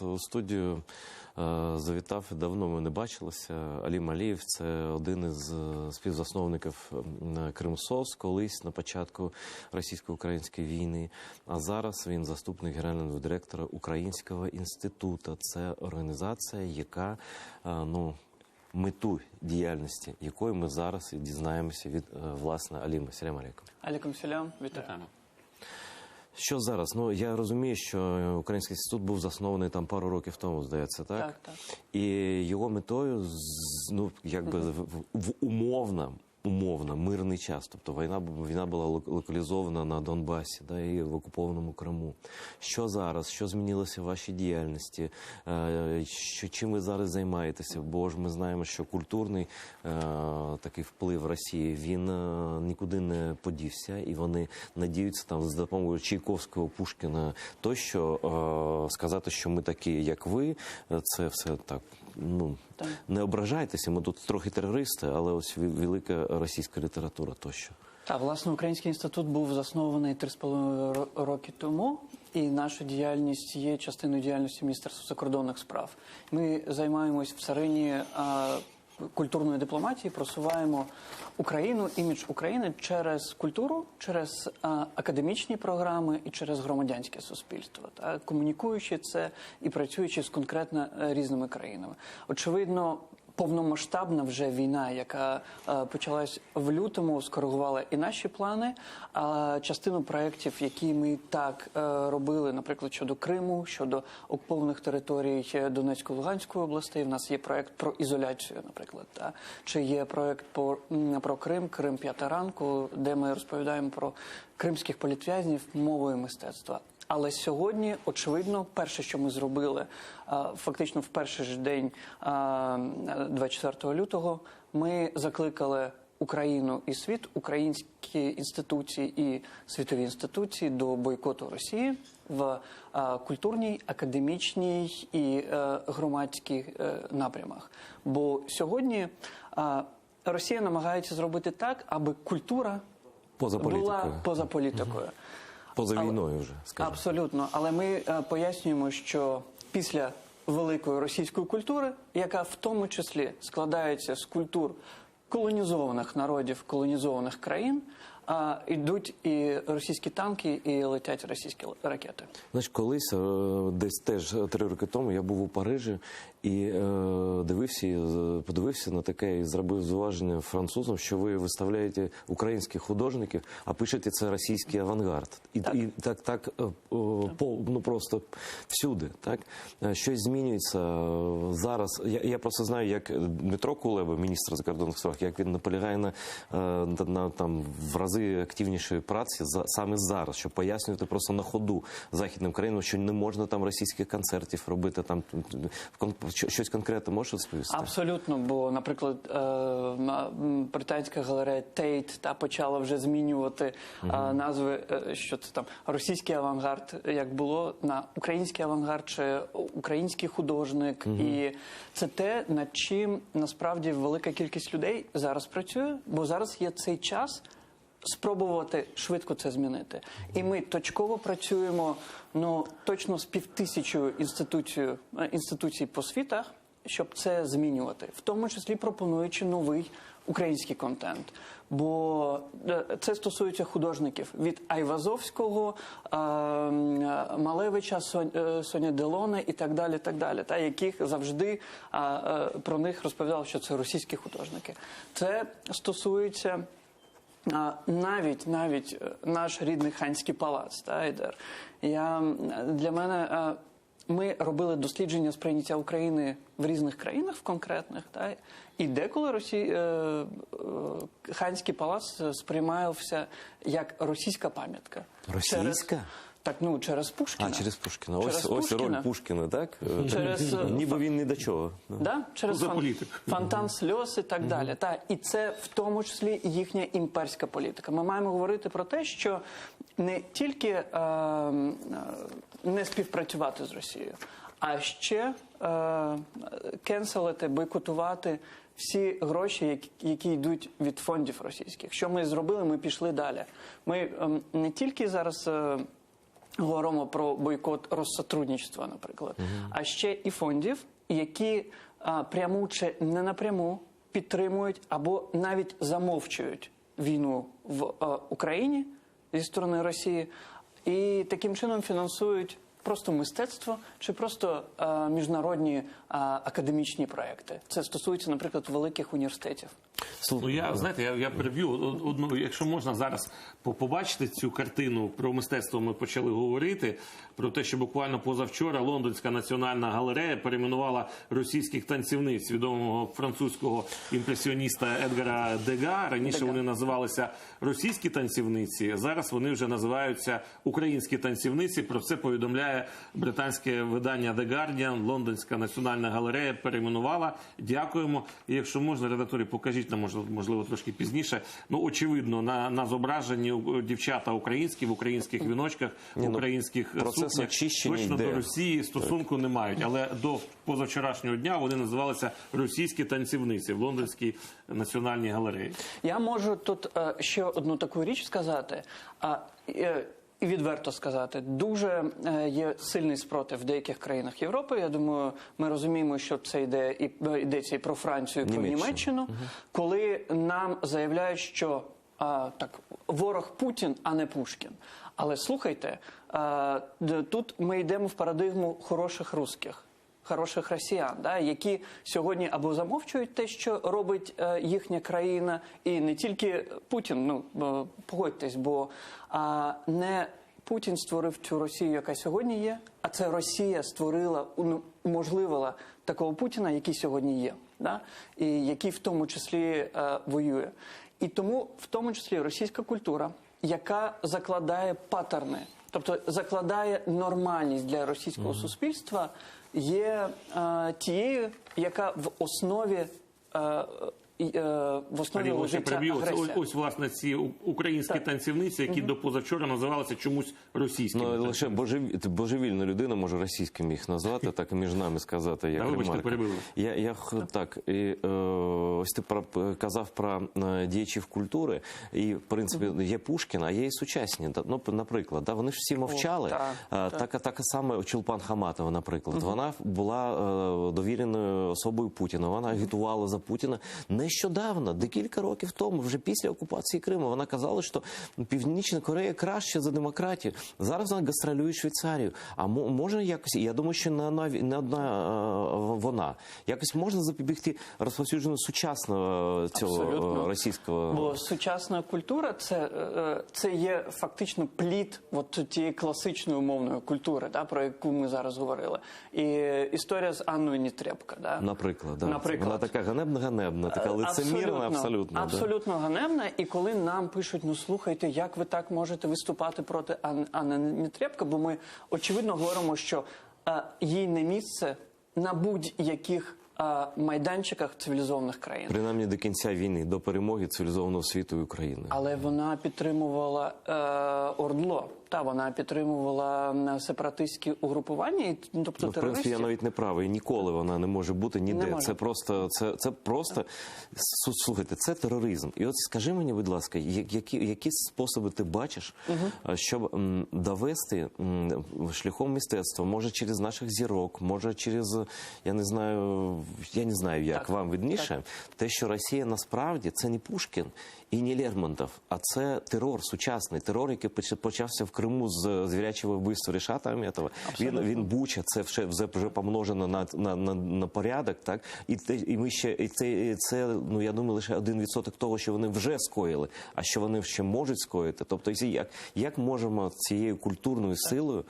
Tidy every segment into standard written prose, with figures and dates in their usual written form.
У студію завітав, давно ми не бачилися. Алім Алієв – це один із співзасновників Кримсоц, колись на початку російсько-української війни. А зараз він заступник генерального директора Українського інституту. Це організація, яка, мету діяльності якої ми зараз і дізнаємося від, власне, Аліма. Салям алейкум. Алейкум салям, вітаю. Що зараз? Я розумію, що Український інститут був заснований там пару років тому, здається, так? Так, так. І його метою, в умовно мирний час. Тобто війна була локалізована на Донбасі, да, і в окупованому Криму. Що зараз? Що змінилося в вашій діяльності? Чим ви зараз займаєтеся? Бо ж ми знаємо, що культурний такий вплив Росії, він нікуди не подівся. І вони надіються там з допомогою Чайковського, Пушкіна тощо сказати, що ми такі, як ви. Це все так. Не ображайтеся, ми тут трохи терористи, але ось велика російська література тощо. Так, власне, Український інститут був заснований 3,5 роки тому, і наша діяльність є частиною діяльності Міністерства закордонних справ. Ми займаємось в царині культурної дипломатії, просуваємо Україну, імідж України через культуру, через академічні програми і через громадянське суспільство, комунікуючи це і працюючи з конкретно різними країнами. Очевидно, повномасштабна вже війна, яка почалась в лютому, скоригувала і наші плани. А частину проєктів, які ми так робили, наприклад, щодо Криму, щодо окупованих територій Донецької, Луганської областей, в нас є проєкт про ізоляцію, наприклад. Чи є проєкт про Крим, Крим 5 ранку, де ми розповідаємо про кримських політв'язнів мовою мистецтва. Але сьогодні, очевидно, перше, що ми зробили, фактично в перший ж день 24 лютого, ми закликали Україну і світ, українські інституції і світові інституції до бойкоту Росії в культурній, академічній і громадських напрямах. Бо сьогодні Росія намагається зробити так, аби культура була поза політикою. Поза війною вже, скажімо. Абсолютно. Але ми пояснюємо, що після великої російської культури, яка в тому числі складається з культур колонізованих народів, колонізованих країн, йдуть і російські танки, і летять російські ракети. Значить, колись, десь теж 3 роки тому, я був у Парижі і подивився на таке і зробив зауваження французам, що ви виставляєте українських художників, а пишете це російський авангард. І так просто всюди. Так? Щось змінюється зараз. Я просто знаю, як Дмитро Кулеба, міністр закордонних справ, як він наполягає на там в рази активнішої праці саме зараз, щоб пояснювати просто на ходу західним країнам, що не можна там російських концертів робити, там щось конкретне можеш розповісти? Абсолютно, бо, наприклад, британська галерея Тейт почала вже змінювати назви, що це там російський авангард, як було, на український авангард чи український художник. І це те, над чим насправді велика кількість людей зараз працює, бо зараз є цей час спробувати швидко це змінити. І ми точково працюємо, точно з 5000 інституцій по світах, щоб це змінювати. В тому числі пропонуючи новий український контент. Бо це стосується художників від Айвазовського, Малевича, Соня Делоне і так далі, яких завжди про них розповідали, що це російські художники. Це стосується навіть наш рідний Ханський палац, Айдер. Для мене ми робили дослідження сприйняття України в різних країнах, в конкретних, і деколи Ханський палац сприймався як російська пам'ятка. Російська? Так, через Пушкіна. Через Пушкіна. Ось роль Пушкіна, так? Ніби він ні до чого. Через фонтан сльоз і так далі. І це в тому числі їхня імперська політика. Ми маємо говорити про те, що не тільки не співпрацювати з Росією, а ще кенселити, бойкотувати всі гроші, які йдуть від фондів російських. Що ми зробили? Ми пішли далі. Ми не тільки зараз говоримо про бойкот Россотрудничества, наприклад, а ще і фондів, які пряму чи не напряму підтримують або навіть замовчують війну в Україні зі сторони Росії і таким чином фінансують просто мистецтво чи просто міжнародні академічні проекти. Це стосується, наприклад, великих університетів. Ну, я переб'ю одну, якщо можна зараз побачити цю картину про мистецтво, ми почали говорити про те, що буквально позавчора Лондонська національна галерея перейменувала російських танцівниць відомого французького імпресіоніста Едгара Дега. Раніше вони називалися російські танцівниці, зараз вони вже називаються українські танцівниці. Про це повідомляє британське видання The Guardian. Лондонська національна галерея перейменувала. Дякуємо. І якщо можна, редакторі, покажіть нам, можливо, трошки пізніше. Ну, очевидно, на зображенні дівчата українські, в українських віночках, в українських сукнях, точно до Росії стосунку не мають. Але до позавчорашнього дня вони називалися російські танцівниці в Лондонській національній галереї. Я можу тут ще одну таку річ сказати, і відверто сказати. Дуже є сильний спротив в деяких країнах Європи. Я думаю, ми розуміємо, що це йдеться і про Францію, і про Німеччину, коли нам заявляють, що ворог Путін, а не Пушкін. Але слухайте, тут ми йдемо в парадигму хороших русських, хороших росіян, які сьогодні або замовчують те, що робить їхня країна, і не тільки Путін, погодьтесь, бо не Путін створив цю Росію, яка сьогодні є, а це Росія створила, уможливила такого Путіна, який сьогодні є, і який в тому числі воює. І тому в тому числі російська культура, яка закладає паттерни, тобто закладає нормальність для російського суспільства, є тією, яка в основі лежить агресія. Ось, власне, ці українські танцівниці, які до позавчора називалися чомусь російськими. Ну, лише божевільна людина може російським їх назвати, так і між нами сказати, як ремарка. Ось ти казав про діячів культури, і, в принципі, є Пушкін, а є і сучасні. Ну, наприклад, вони ж всі мовчали. Така саме Чулпан Хаматова, наприклад. Вона була довіреною особою Путіна, вона агітувала за Путіна. Нещодавно, декілька років тому, вже після окупації Криму, вона казала, що Північна Корея краще за демократію. Зараз вона гастролює Швейцарію. А може якось, я думаю, що не одна вона. Якось можна запобігти розповсюдженню сучасного цього російського... Бо сучасна культура – це є фактично плід тієї класичної умовної культури, про яку ми зараз говорили. І історія з Анною Нетребко. Наприклад. Вона така ганебна, така лицемірна, абсолютно. Абсолютно ганебна. І коли нам пишуть, слухайте, як ви так можете виступати проти Анни Нетребко, бо ми очевидно говоримо, що їй не місце на будь-яких майданчиках цивілізованих країн. Принаймні до кінця війни, до перемоги цивілізованого світу і України. Але вона підтримувала ОРДЛО. Вона підтримувала сепаратистські угрупування, тобто терористів. В принципі, я навіть не правий. Ніколи вона не може бути ніде. Це просто, слухайте, це тероризм. І от скажи мені, будь ласка, які способи ти бачиш, щоб довести шляхом мистецтва, може через наших зірок, може через, я не знаю, як вам видніше, те, що Росія насправді це не Пушкін і не Лермонтов, а це терор, сучасний терор, який почався в Криму з звірячого вбивства Ришата Ахметова. Він Буча, це вже помножено на порядок, так? І ми ще, це, я думаю, лише 1% того, що вони вже скоїли, а що вони ще можуть скоїти. Тобто, як можемо цією культурною силою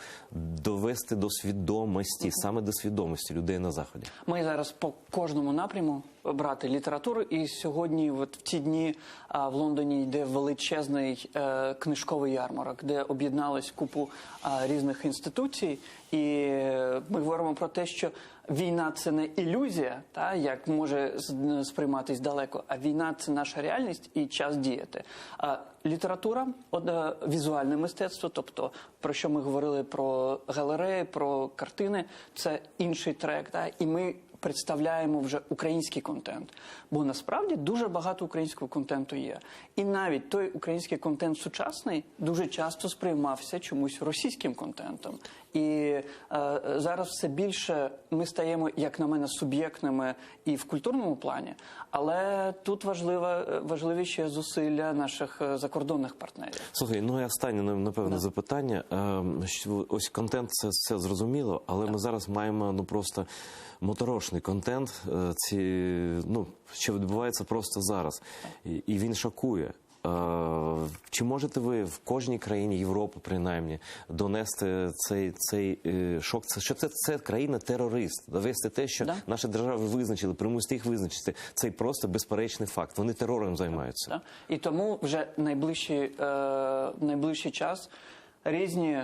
довести до свідомості, саме до свідомості людей на Заході? Ми зараз по кожному напряму брати літературу, і сьогодні в ці дні в Лондоні йде величезний книжковий ярмарок, де об'єдналась купу різних інституцій, і ми говоримо про те, що війна – це не ілюзія, як може сприйматись далеко, а війна – це наша реальність і час діяти. Література, візуальне мистецтво, тобто про що ми говорили про галереї, про картини – це інший трек, і ми представляємо вже український контент. Бо насправді дуже багато українського контенту є. І навіть той український контент сучасний дуже часто сприймався чомусь російським контентом. І зараз все більше ми стаємо, як на мене, суб'єктними і в культурному плані, але тут важливі ще зусилля наших закордонних партнерів. Слухай, ну і останнє, напевно, запитання. Ось контент, це зрозуміло, але ми зараз маємо, ну, просто моторошний контент, що відбувається просто зараз. І він шокує. Чи можете ви в кожній країні Європи, принаймні, донести цей шок, що це країна-терорист, довести те, що наші держави визначили, примусити їх визначити, це просто безперечний факт, вони терором займаються. І тому вже найближчий час різні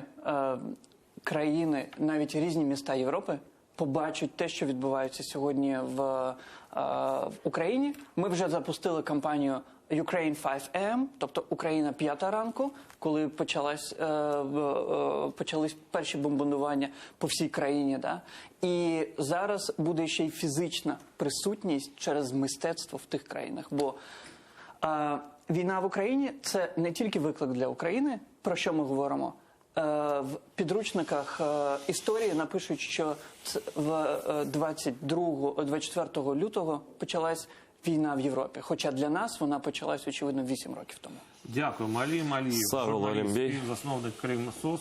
країни, навіть різні міста Європи побачать те, що відбувається сьогодні в Україні. Ми вже запустили кампанію Ukraine 5 AM, тобто Україна 5 ранку, коли почались перші бомбардування по всій країні. Да? І зараз буде ще й фізична присутність через мистецтво в тих країнах. Бо війна в Україні – це не тільки виклик для України, про що ми говоримо. В підручниках історії напишуть, що в 24 лютого почалась війна в Європі. Хоча для нас вона почалась, очевидно, 8 років тому. Дякую. Малієв, журналіст, засновник «Кривнасос».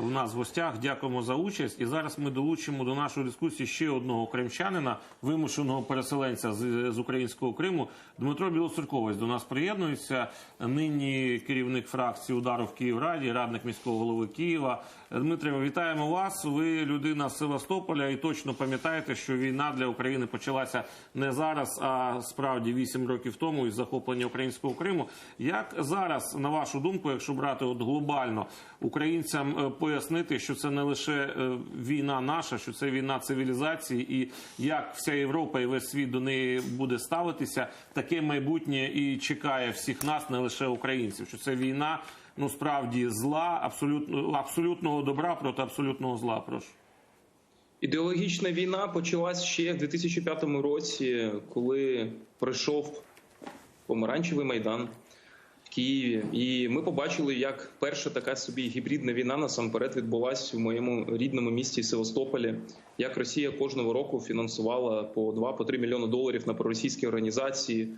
У нас в гостях. Дякуємо за участь. І зараз ми долучимо до нашої дискусії ще одного кримчанина, вимушеного переселенця з українського Криму. Дмитро Білоцерковець до нас приєднується. Нині керівник фракції «Удару» в Київраді, радник міського голови Києва. Дмитре, вітаємо вас. Ви людина з Севастополя і точно пам'ятаєте, що війна для України почалася не зараз, а справді 8 років тому із захоплення українського Криму. Як зараз, на вашу думку, якщо брати глобально, українцям пояснити, що це не лише війна наша, що це війна цивілізації, і як вся Європа і весь світ до неї буде ставитися, таке майбутнє і чекає всіх нас, не лише українців, що це війна, ну, справді зла, абсолютного добра проти абсолютного зла. Прошу. Ідеологічна війна почалась ще в 2005 році, коли пройшов помаранчевий майдан в Києві. І ми побачили, як перша така собі гібридна війна насамперед відбулась в моєму рідному місті Севастополі. Як Росія кожного року фінансувала по 2-3 мільйони доларів на проросійські організації.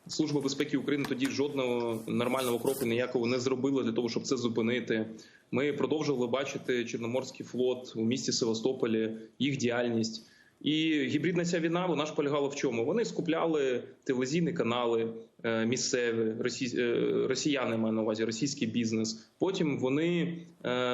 Служба безпеки України тоді жодного нормального кроку ніякого не зробила для того, щоб це зупинити. Ми продовжували бачити Чорноморський флот у місті Севастополі, їх діяльність. І гібридна ця війна, вона ж полягала в чому? Вони скупляли телевізійні канали місцеві, росіяни, маю на увазі, російський бізнес. Потім вони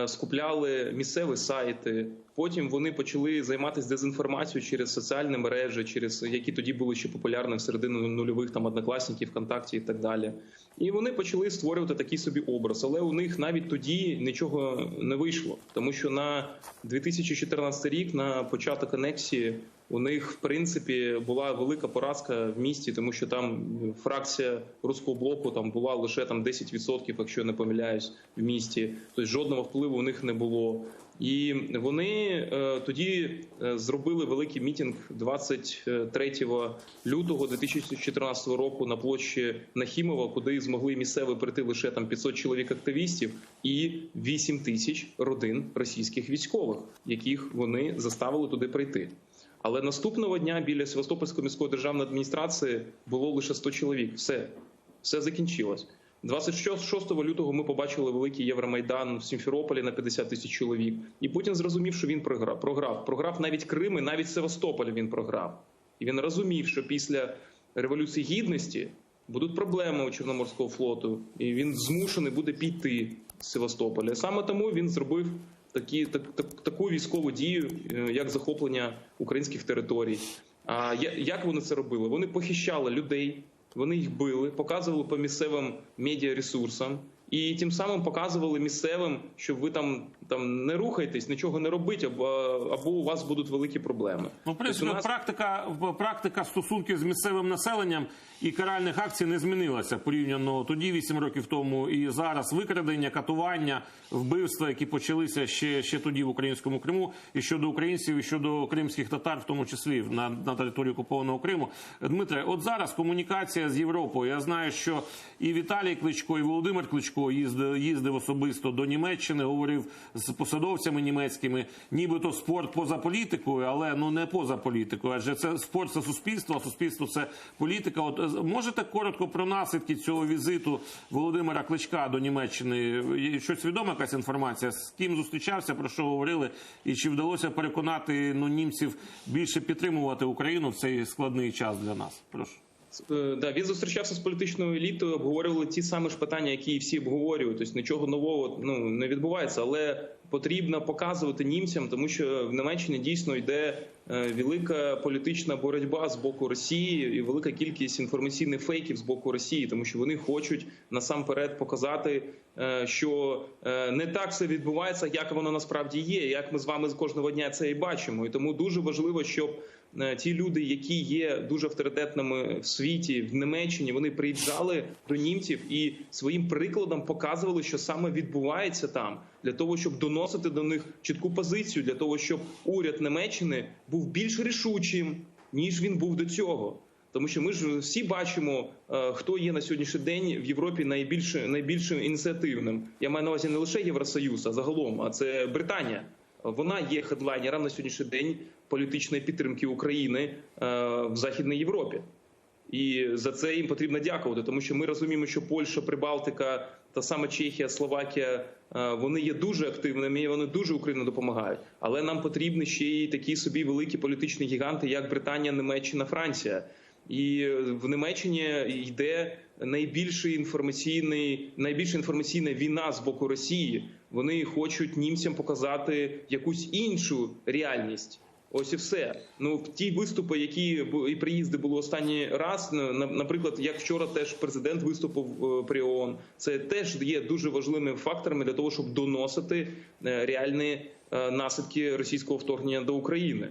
скупляли місцеві сайти. Потім вони почали займатися дезінформацією через соціальні мережі, через які тоді були ще популярні в середину нульових, там, Однокласники, ВКонтакті і так далі. І вони почали створювати такий собі образ. Але у них навіть тоді нічого не вийшло. Тому що на 2014 рік, на початок анексії, у них, в принципі, була велика поразка в місті, тому що там фракція Руського блоку там була лише 10%, якщо я не помиляюсь, в місті. Тобто жодного впливу у них не було. І вони тоді зробили великий мітинг 23 лютого 2014 року на площі Нахімова, куди змогли місцеві прийти лише 500 чоловік активістів і 8 тисяч родин російських військових, яких вони заставили туди прийти. Але наступного дня біля Севастопольської міської державної адміністрації було лише 100 чоловік. Все закінчилось. 26 лютого ми побачили великий Євромайдан в Сімферополі на 50 тисяч чоловік. І Путін зрозумів, що він програв навіть Крим і навіть Севастополь він програв. І він розумів, що після Революції Гідності будуть проблеми у Чорноморського флоту. І він змушений буде піти з Севастополя. Саме тому він зробив таку військову дію, як захоплення українських територій. А як вони це робили? Вони похищали людей, вони їх били, показували по місцевим медіаресурсам, І тим самим показували місцевим, що ви там не рухайтесь, нічого не робіть, або у вас будуть великі проблеми. Ну, в принципі, практика стосунків з місцевим населенням і каральних акцій не змінилася порівняно тоді, 8 років тому, і зараз викрадення, катування, вбивства, які почалися ще тоді в українському Криму, і щодо українців, і щодо кримських татар, в тому числі на території окупованого Криму. Дмитре, от зараз комунікація з Європою. Я знаю, що і Віталій Кличко, і Володимир Кличко їздив особисто до Німеччини, говорив з посадовцями німецькими, нібито спорт поза політикою, але не поза політикою, адже це спорт – це суспільство, а суспільство – це політика. От можете коротко про наслідки цього візиту Володимира Кличка до Німеччини? Щось відома якась інформація? З ким зустрічався, про що говорили? І чи вдалося переконати німців більше підтримувати Україну в цей складний час для нас? Прошу. Да, він зустрічався з політичною елітою, обговорювали ті самі ж питання, які і всі обговорюють. Тобто нічого нового не відбувається, але потрібно показувати німцям, тому що в Німеччині дійсно йде велика політична боротьба з боку Росії і велика кількість інформаційних фейків з боку Росії, тому що вони хочуть насамперед показати, що не так все відбувається, як воно насправді є, як ми з вами кожного дня це і бачимо. І тому дуже важливо, щоб ті люди, які є дуже авторитетними в світі, в Німеччині, вони приїжджали до німців і своїм прикладом показували, що саме відбувається там, для того, щоб доносити до них чітку позицію, для того, щоб уряд Німеччини був більш рішучим, ніж він був до цього. Тому що ми ж всі бачимо, хто є на сьогоднішній день в Європі найбільш ініціативним. Я маю на увазі не лише Євросоюз, а загалом, а це Британія. Вона є хедлайнером на сьогоднішній день політичної підтримки України в Західній Європі. І за це їм потрібно дякувати, тому що ми розуміємо, що Польща, Прибалтика, та сама Чехія, Словакія, вони є дуже активними і вони дуже Україні допомагають. Але нам потрібні ще й такі собі великі політичні гіганти, як Британія, Німеччина, Франція. І в Німеччині йде найбільша інформаційна війна з боку Росії. Вони хочуть німцям показати якусь іншу реальність. Ось і все. Ті виступи, які і приїзди були останній раз, наприклад, як вчора теж президент виступив при ООН, це теж є дуже важливими факторами для того, щоб доносити реальні наслідки російського вторгнення до України.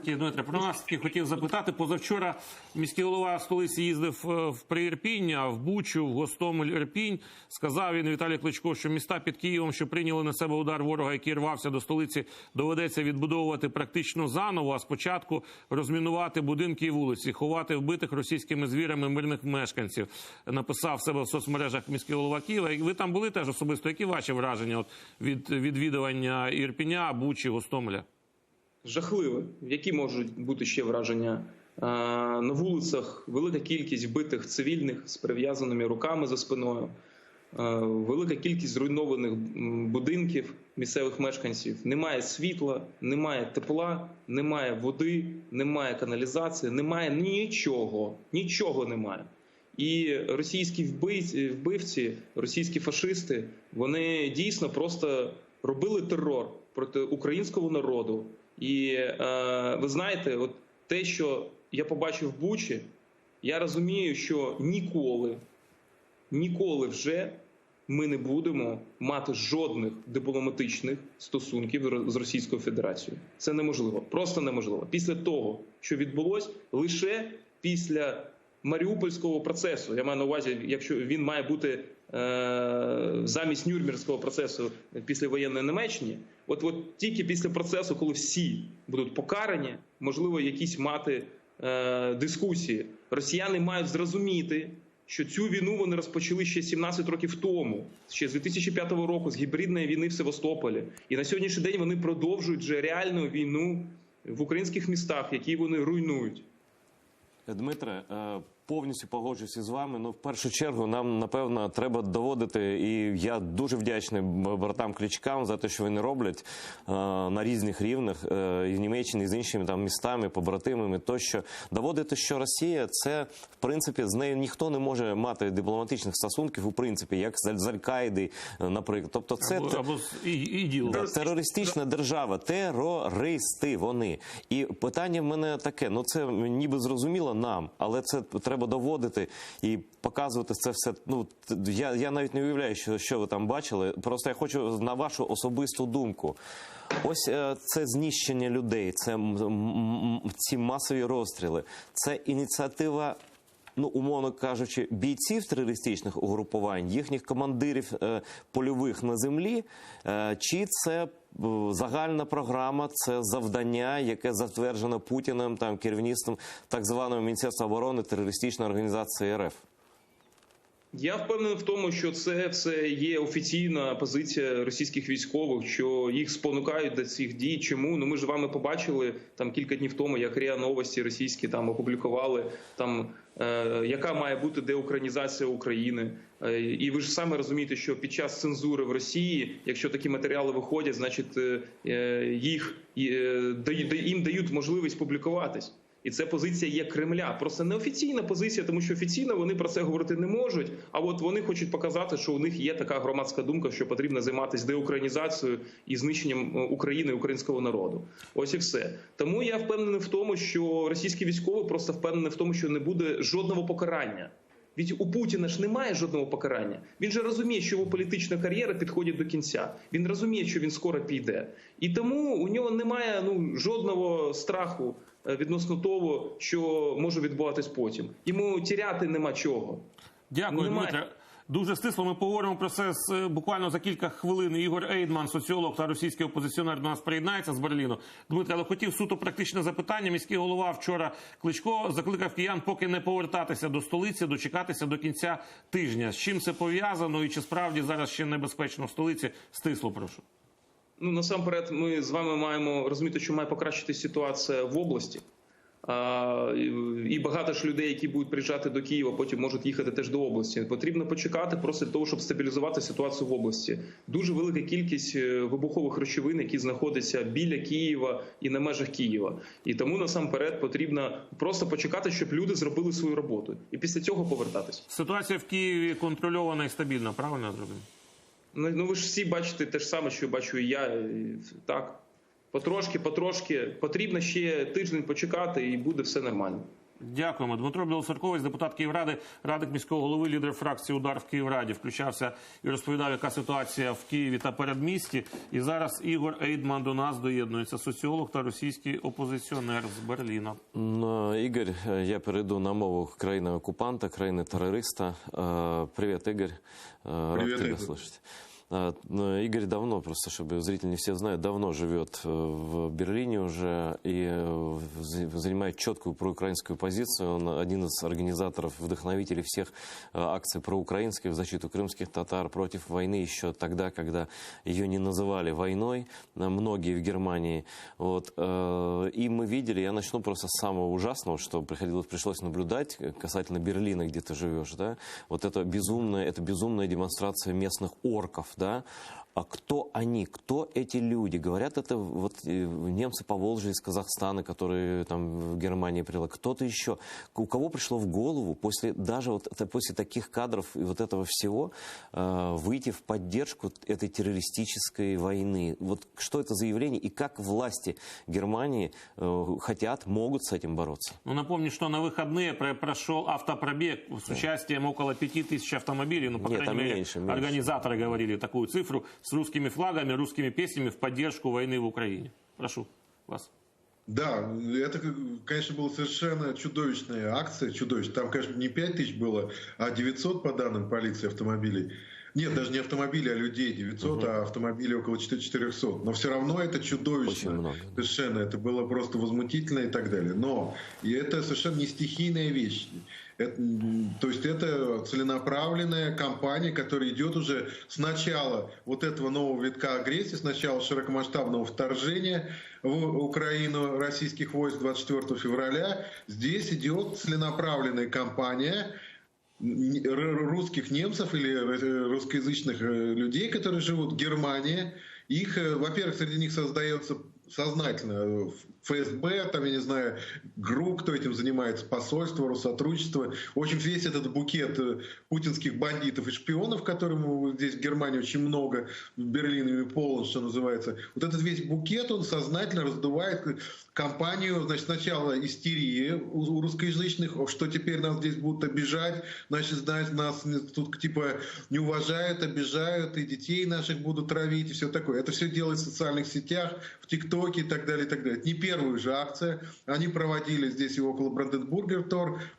Дмитре, про наслідки хотів запитати. Позавчора міський голова столиці їздив при Ірпінь, а в Бучу, в Гостомель, Ірпінь. Сказав він, Віталій Кличко, що міста під Києвом, що прийняли на себе удар ворога, який рвався до столиці, доведеться відбудовувати практично заново, а спочатку розмінувати будинки і вулиці, ховати вбитих російськими звірами мирних мешканців. Написав себе в соцмережах міський голова Києва. Ви там були теж особисто. Які ваші враження від відвідування Ірпіня, Бучі, Гостомеля? Жахливо. Які можуть бути ще враження? На вулицях велика кількість вбитих цивільних з прив'язаними руками за спиною, велика кількість зруйнованих будинків місцевих мешканців. Немає світла, немає тепла, немає води, немає каналізації, немає нічого. Нічого немає. І російські вбивці, російські фашисти, вони дійсно просто робили терор проти українського народу. І ви знаєте, от те, що я побачив в Бучі, я розумію, що ніколи вже ми не будемо мати жодних дипломатичних стосунків з Російською Федерацією. Це неможливо, просто неможливо. Після того, що відбулось, лише після Маріупольського процесу, я маю на увазі, якщо він має бути замість Нюрнберзького процесу після воєнної Німеччини, от тільки після процесу, коли всі будуть покарані, можливо, якісь мати дискусії. Росіяни мають зрозуміти, що цю війну вони розпочали ще 17 років тому, ще з 2005 року, з гібридної війни в Севастополі. І на сьогоднішній день вони продовжують вже реальну війну в українських містах, які вони руйнують. Дмитре, повністю погоджуюся з вами. В першу чергу нам, напевно, треба доводити, і я дуже вдячний братам Кличкам за те, що вони роблять на різних рівнях, і в Німеччині, і з іншими містами, побратимами, тощо. Доводити, що Росія, це, в принципі, з нею ніхто не може мати дипломатичних стосунків, у принципі, як з Аль-Каїди, наприклад. Тобто це терористична держава, терористи вони. І питання в мене таке, це ніби зрозуміло нам, але це треба треба доводити і показувати це все. Ну, я навіть не уявляю, що ви там бачили. Просто я хочу на вашу особисту думку. Ось це знищення людей, це ці масові розстріли, це ініціатива, ну, умовно кажучи, бійців терористичних угрупувань, їхніх командирів польових на землі, чи це загальна програма, це завдання, яке затверджено Путіним, там, керівництвом так званого Міністерства оборони терористичної організації РФ? Я впевнений в тому, що це все є офіційна позиція російських військових, що їх спонукають до цих дій. Чому? Ну, ми ж з вами побачили там кілька днів тому, як РІА Новості російські там опублікували там, яка має бути деукраїнізація України. І ви ж самі розумієте, що під час цензури в Росії, якщо такі матеріали виходять, значить їм дають можливість публікуватись. І це позиція є Кремля. Просто неофіційна позиція, тому що офіційно вони про це говорити не можуть. А от вони хочуть показати, що у них є така громадська думка, що потрібно займатися деукраїнізацією і знищенням України і українського народу. Ось і все. Тому я впевнений в тому, що російські військові просто впевнені в тому, що не буде жодного покарання. Від у Путіна ж немає жодного покарання. Він же розуміє, що його політична кар'єра підходить до кінця. Він розуміє, що він скоро піде. І тому у нього немає жодного страху відносно того, що може відбуватись потім. Йому тіряти нема чого. Дякую, Дмитре. Дуже стисло. Ми поговоримо про це буквально за кілька хвилин. Ігор Ейдман, соціолог та російський опозиціонер, до нас приєднається з Берліну. Дмитре, але хотів суто практичне запитання. Міський голова вчора Кличко закликав киян поки не повертатися до столиці, дочекатися до кінця тижня. З чим це пов'язано і чи справді зараз ще небезпечно в столиці? Стисло, прошу. Ну, насамперед, ми з вами маємо розуміти, що має покращитися ситуація в області. І багато ж людей, які будуть приїжджати до Києва, потім можуть їхати теж до області. Потрібно почекати просто для того, щоб стабілізувати ситуацію в області. Дуже велика кількість вибухових речовин, які знаходяться біля Києва і на межах Києва. І тому насамперед потрібно просто почекати, щоб люди зробили свою роботу. І після цього повертатись. Ситуація в Києві контрольована і стабільна, правильно я зрозумів? Ну ви ж всі бачите те ж саме, що бачу і я. Так. Потрошки. Потрібно ще тиждень почекати і буде все нормально. Дякуємо. Дмитро Білоцерковець, депутат Київради, радник міського голови, лідер фракції «Удар» в Київраді. Включався і розповідав, яка ситуація в Києві та передмісті. І зараз Ігор Ейдман до нас доєднується, соціолог та російський опозиціонер з Берліна. Ігор, я перейду на мову країни-окупанта, країни-терориста. Привіт, Ігор. Рад тебя слышать. Игорь давно, просто чтобы зрители не все знают, давно живет в Берлине уже и занимает четкую проукраинскую позицию. Он один из организаторов, вдохновителей всех акций проукраинских в защиту крымских татар против войны еще тогда, когда ее не называли войной, многие в Германии. Вот. И мы видели, я начну просто с самого ужасного, что пришлось наблюдать касательно Берлина, где ты живешь, да, вот это безумная демонстрация местных орков, да, а кто они, кто эти люди? Говорят, это вот немцы по Волжье из Казахстана, которые там в Германии приехали. Кто-то еще. У кого пришло в голову после таких кадров и вот этого всего выйти в поддержку этой террористической войны? Вот что это за явление и как власти Германии могут с этим бороться? Ну, напомню, что на выходные прошел автопробег с участием около 5000 автомобилей. Ну, по крайней мере, меньше. Организаторы говорили такую цифру, с русскими флагами, русскими песнями в поддержку войны в Украине. Прошу вас. Да, это, конечно, была совершенно чудовищная акция, Там, конечно, не 5000 было, а 900 по данным полиции автомобилей. Нет, даже не автомобилей, а людей 900, а автомобилей около 400. Но все равно это чудовищно. Совершенно. Это было просто возмутительно и так далее. Но и это совершенно не стихийная вещь. То есть это целенаправленная кампания, которая идет уже с начала вот этого нового витка агрессии, с начала широкомасштабного вторжения в Украину российских войск 24 февраля. Здесь идет целенаправленная кампания русских немцев или русскоязычных людей, которые живут в Германии. Их, во-первых, среди них создается сознательно ФСБ, там, я не знаю, ГРУ, кто этим занимается, посольство, Россотрудничество. В общем, весь этот букет путинских бандитов и шпионов, которым здесь в Германии очень много, в Берлине полон, что называется. Вот этот весь букет, он сознательно раздувает кампанию, значит, сначала истерия у русскоязычных, что теперь нас здесь будут обижать, значит, нас тут типа не уважают, обижают, и детей наших будут травить, и все такое. Это все делается в социальных сетях, в ТикТоке и так далее, и так далее. Это не первая же акция. Они проводили здесь и около Бранденбурга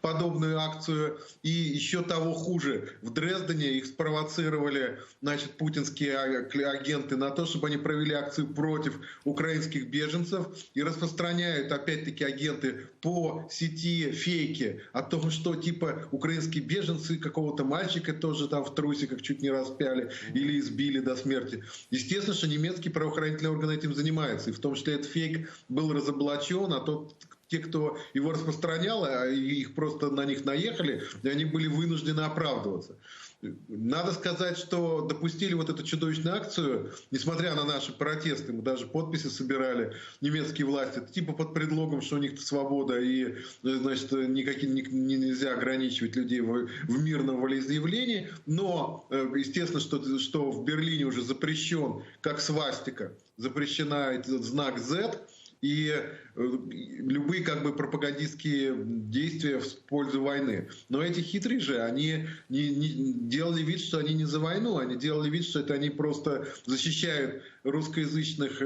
подобную акцию, и еще того хуже. В Дрездене их спровоцировали, значит, путинские агенты на то, чтобы они провели акцию против украинских беженцев, и распространяют, опять-таки, агенты по сети фейки о том, что типа украинские беженцы какого-то мальчика тоже там в трусиках чуть не распяли или избили до смерти. Естественно, что немецкие правоохранительные органы этим занимаются, и в том числе этот фейк был разоблачен, а те, кто его распространял, их просто на них наехали, и они были вынуждены оправдываться. Надо сказать, что допустили вот эту чудовищную акцию, несмотря на наши протесты, мы даже подписи собирали, немецкие власти, типа под предлогом, что у них свобода и, значит, нельзя ограничивать людей в мирном волеизъявлении, но, естественно, что в Берлине уже запрещен, как свастика, запрещена этот знак Z, и любые как бы пропагандистские действия в пользу войны. Но эти хитрые же, они не делали вид, что они не за войну, они делали вид, что это они просто защищают русскоязычных,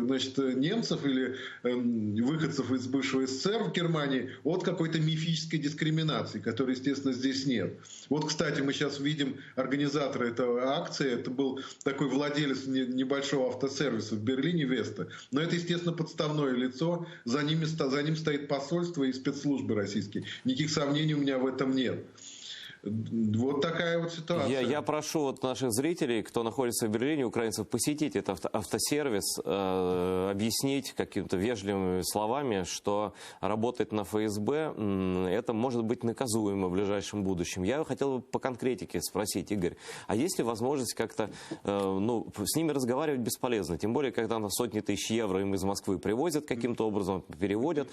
значит, немцев или выходцев из бывшего СССР в Германии от какой-то мифической дискриминации, которой, естественно, здесь нет. Вот, кстати, мы сейчас видим организатора этой акции, это был такой владелец небольшого автосервиса в Берлине, Веста. Но это, естественно, подставное лицо, за ним стоит посольство и спецслужбы российские. Никаких сомнений у меня в этом нет. Вот такая вот ситуация. Я прошу вот наших зрителей, кто находится в Берлине, украинцев, посетить этот автосервис, объяснить какими-то вежливыми словами, что работать на ФСБ, это может быть наказуемо в ближайшем будущем. Я хотел бы по конкретике спросить, Игорь, а есть ли возможность как-то, с ними разговаривать бесполезно, тем более, когда на сотни тысяч евро им из Москвы привозят каким-то образом, переводят,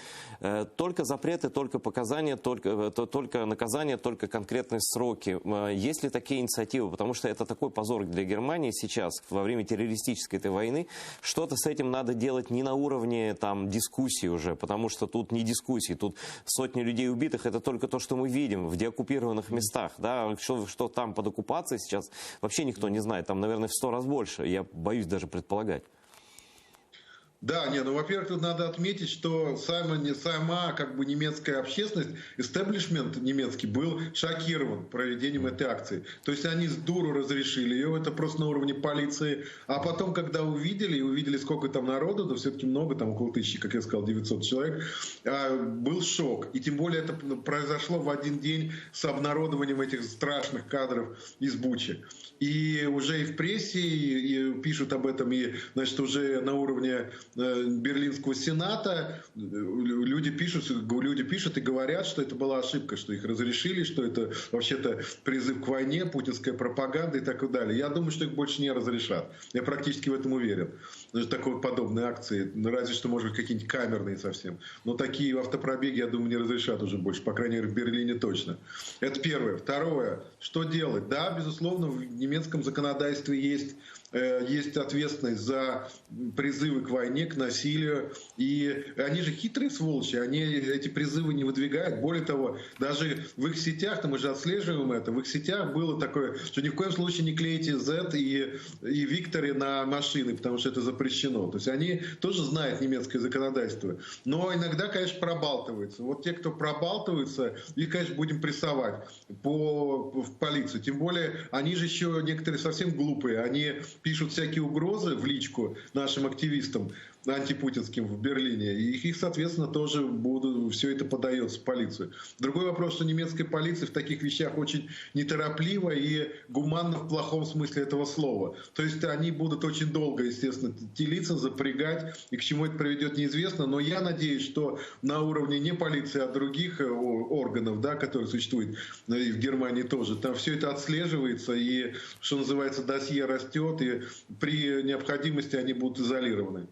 только запреты, только показания, только наказания, только конкретные сроки. Есть ли такие инициативы? Потому что это такой позор для Германии сейчас, во время террористической этой войны. Что-то с этим надо делать не на уровне там дискуссии уже, потому что тут не дискуссии, тут сотни людей убитых, это только то, что мы видим в деоккупированных местах. Да? Что там под оккупацией сейчас, вообще никто не знает. Там, наверное, в 100 раз больше. Я боюсь даже предполагать. Да, во-первых, тут надо отметить, что сама как бы немецкая общественность, истеблишмент немецкий был шокирован проведением этой акции. То есть они с дуру разрешили ее, это просто на уровне полиции. А потом, когда увидели, сколько там народу, да все-таки много, там около 1000, как я сказал, 900 человек, был шок. И тем более это произошло в один день с обнародованием этих страшных кадров из Бучи. И уже и в прессе и пишут об этом, и, значит, уже на уровне Берлинского сената люди пишут и говорят, что это была ошибка, что их разрешили, что это вообще-то призыв к войне, путинская пропаганда и так далее. Я думаю, что их больше не разрешат. Я практически в этом уверен. Такой подобные акции, разве что, может быть, какие-нибудь камерные совсем. Но такие автопробеги, я думаю, не разрешат уже больше, по крайней мере, в Берлине точно. Это первое. Второе. Что делать? Да, безусловно, в немецком законодательстве есть ответственность за призывы к войне, к насилию. И они же хитрые сволочи, они эти призывы не выдвигают. Более того, даже в их сетях, мы же отслеживаем это, в их сетях было такое, что ни в коем случае не клейте Z и Victory на машины, потому что это запрещено. То есть они тоже знают немецкое законодательство. Но иногда, конечно, пробалтываются. Вот те, кто пробалтываются, их, конечно, будем прессовать в полицию. Тем более, они же еще некоторые совсем глупые. Они пишут всякие угрозы в личку нашим активистам антипутинским в Берлине, и их, соответственно, тоже все это подается в полицию. Другой вопрос, что немецкая полиция в таких вещах очень нетороплива и гуманна в плохом смысле этого слова. То есть они будут очень долго, естественно, телиться, запрягать, и к чему это приведет, неизвестно, но я надеюсь, что на уровне не полиции, а других органов, да, которые существуют и в Германии тоже, там все это отслеживается, и, что называется, досье растет, и при необходимости они будут изолированы.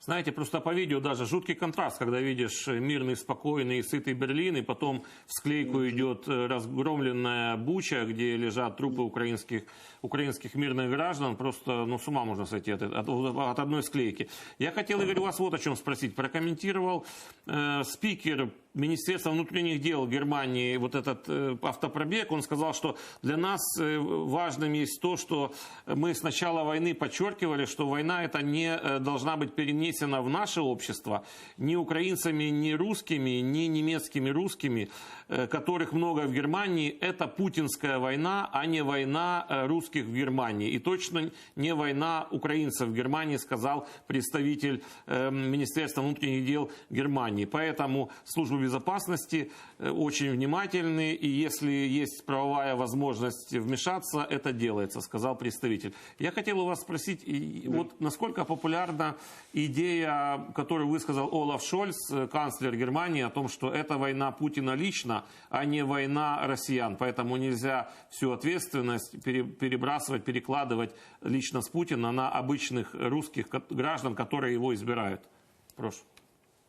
Знаете, просто по видео даже жуткий контраст, когда видишь мирный, спокойный, сытый Берлин, и потом в склейку идет разгромленная Буча, где лежат трупы украинских мирных граждан. Просто ну, с ума можно сойти от одной склейки. Я хотел, Игорь, вас вот о чем спросить. Прокомментировал спикер Министерства внутренних дел Германии вот этот автопробег. Он сказал, что для нас важным есть то, что мы с начала войны подчеркивали, что война это не должна быть перенесена в наше общество ни украинцами, ни русскими, ни немецкими русскими, которых много в Германии. Это путинская война, а не война русских в Германии. И точно не война украинцев в Германии, сказал представитель Министерства внутренних дел Германии. Поэтому служба безопасности очень внимательны, и если есть правовая возможность вмешаться, это делается, сказал представитель. Я хотел у вас спросить, вот насколько популярна идея, которую высказал Олаф Шольц, канцлер Германии, о том, что это война Путина лично, а не война россиян, поэтому нельзя всю ответственность перебрасывать, перекладывать лично с Путина на обычных русских граждан, которые его избирают. Прошу.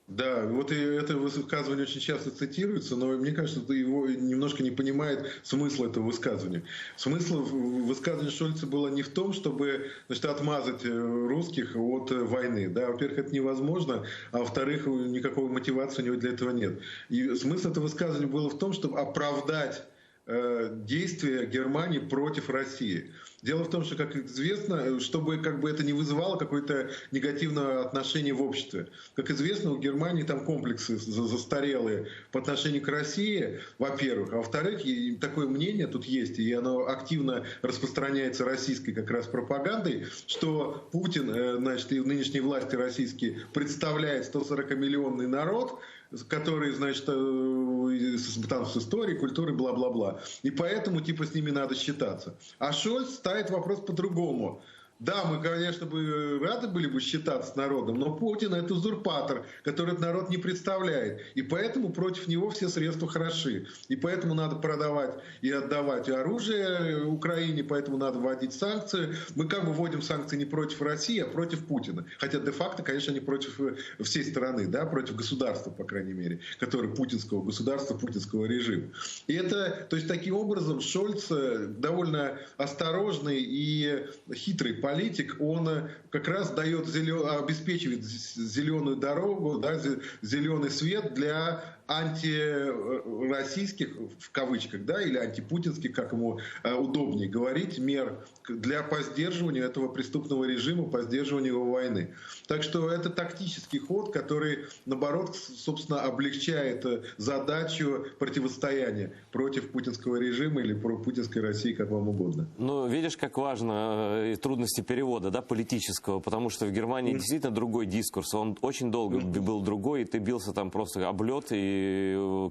Да, вот и это высказывание очень часто цитируется, но мне кажется, что его немножко не понимает смысл этого высказывания. Смысл высказывания Шольца было не в том, чтобы, значит, отмазать русских от войны. Да, во-первых, это невозможно, а во-вторых, никакой мотивации у него для этого нет. И смысл этого высказывания было в том, чтобы оправдать действия Германии против России. Дело в том, что, как известно, чтобы как бы это не вызывало какое-то негативное отношение в обществе. Как известно, у Германии там комплексы застарелые по отношению к России, во-первых. А во-вторых, такое мнение тут есть, и оно активно распространяется российской как раз пропагандой, что Путин, значит, и нынешние власти российские представляет 140-миллионный народ, которые, значит, там с историей, культурой, бла-бла-бла. И поэтому, типа, с ними надо считаться. А Шольц ставит вопрос по-другому. Да, мы, конечно, бы рады были бы считаться с народом, но Путин — это узурпатор, который этот народ не представляет. И поэтому против него все средства хороши. И поэтому надо продавать и отдавать оружие Украине, поэтому надо вводить санкции. Мы как бы вводим санкции не против России, а против Путина. Хотя де-факто, конечно, не против всей страны, да, против государства, по крайней мере, которое путинского государства, путинского режима. И это, то есть таким образом Шольц довольно осторожный и хитрый политик, он как раз дает обеспечивает зеленую дорогу, да, зеленый свет для антироссийских, в кавычках, да, или антипутинских, как ему удобнее говорить, мер по сдерживанию этого преступного режима, по сдерживанию его войны. Так что это тактический ход, который, наоборот, собственно, облегчает задачу противостояния против путинского режима или про путинской России, как вам угодно. Ну, видишь, как важно трудности перевода, да, политического, потому что в Германии действительно другой дискурс, он очень долго был другой, и ты бился там просто об лед, и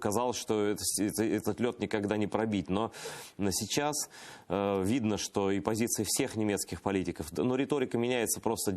казалось, что этот лед никогда не пробить. Но сейчас видно, что и позиции всех немецких политиков, но риторика меняется просто